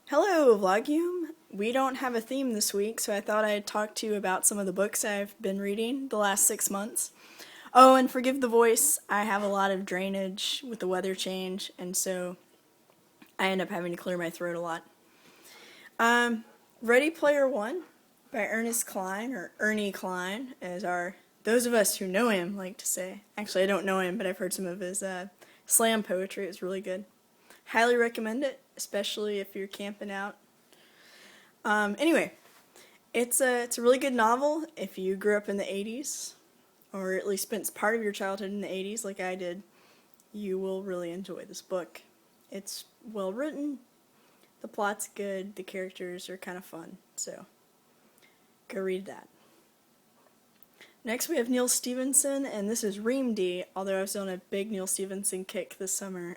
Hello, Vlogium. We don't have a theme this week, so I thought I'd talk to you about some of the books I've been reading the last 6 months. Oh, and forgive the voice, I have a lot of drainage with the weather change, and so I end up having to clear my throat a lot. Ready Player One by Ernest Cline, or Ernie Cline, as those of us who know him like to say. Actually, I don't know him, but I've heard some of his slam poetry. It's really good. Highly recommend it, especially if you're camping out. Anyway, it's a really good novel if you grew up in the 80s, or at least spent part of your childhood in the 80s like I did. You will really enjoy this book. It's well written, the plot's good, the characters are kind of fun, so go read that. Next we have Neal Stephenson, and this is Ream D, although I was on a big Neal Stephenson kick this summer.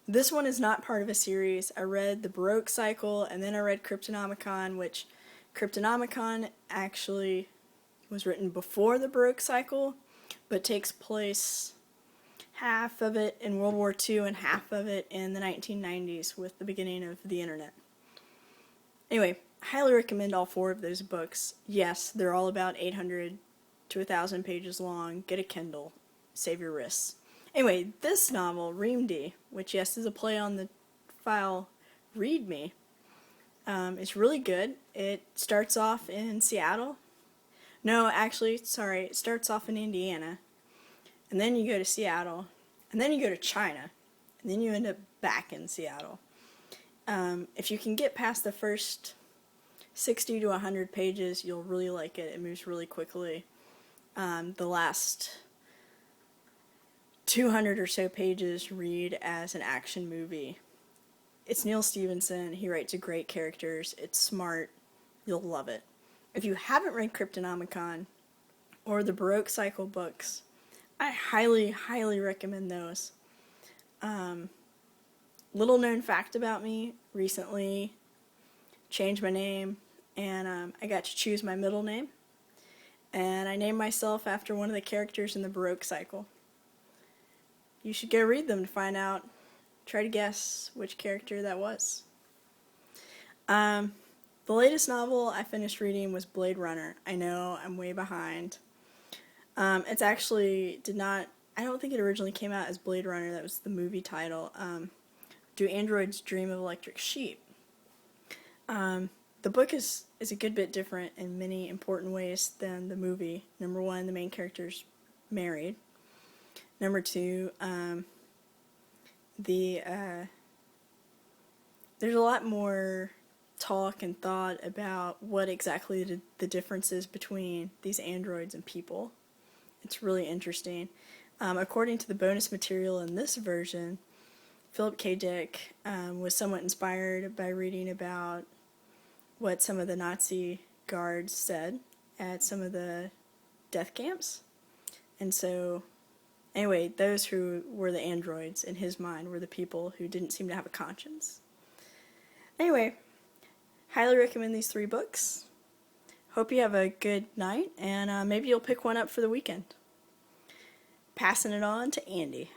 This one is not part of a series. I read the Baroque Cycle, and then I read Cryptonomicon, which Cryptonomicon actually was written before the Baroque Cycle, but takes place half of it in World War II and half of it in the 1990s with the beginning of the internet. Anyway, I highly recommend all four of those books. Yes, they're all about 800 to 1,000 pages long. Get a Kindle. Save your wrists. Anyway, this novel, Ream D, which yes is a play on the file Read Me, is really good. It starts off in Seattle. No, actually, sorry, it starts off in Indiana, and then you go to Seattle, and then you go to China, and then you end up back in Seattle. If you can get past the first 60 to 100 pages, you'll really like it. It moves really quickly. The last 200 or so pages read as an action movie. It's Neal Stephenson. He writes great characters. It's smart. You'll love it. If you haven't read Cryptonomicon or the Baroque Cycle books, I highly, highly recommend those. Little known fact about me, recently changed my name, and I got to choose my middle name, and I named myself after one of the characters in the Baroque Cycle. You should go read them to find out, try to guess which character that was. The latest novel I finished reading was Blade Runner. I know, I'm way behind. It's actually I don't think it originally came out as Blade Runner, that was the movie title. Do Androids Dream of Electric Sheep? The book is a good bit different in many important ways than the movie. Number one, the main character's married. Number two, there's a lot more talk and thought about what exactly the difference is between these androids and people. It's really interesting. According to the bonus material in this version, Philip K. Dick was somewhat inspired by reading about what some of the Nazi guards said at some of the death camps. And so, anyway, those who were the androids in his mind were the people who didn't seem to have a conscience. Anyway, highly recommend these 3 books. Hope you have a good night, and maybe you'll pick one up for the weekend. Passing it on to Andy.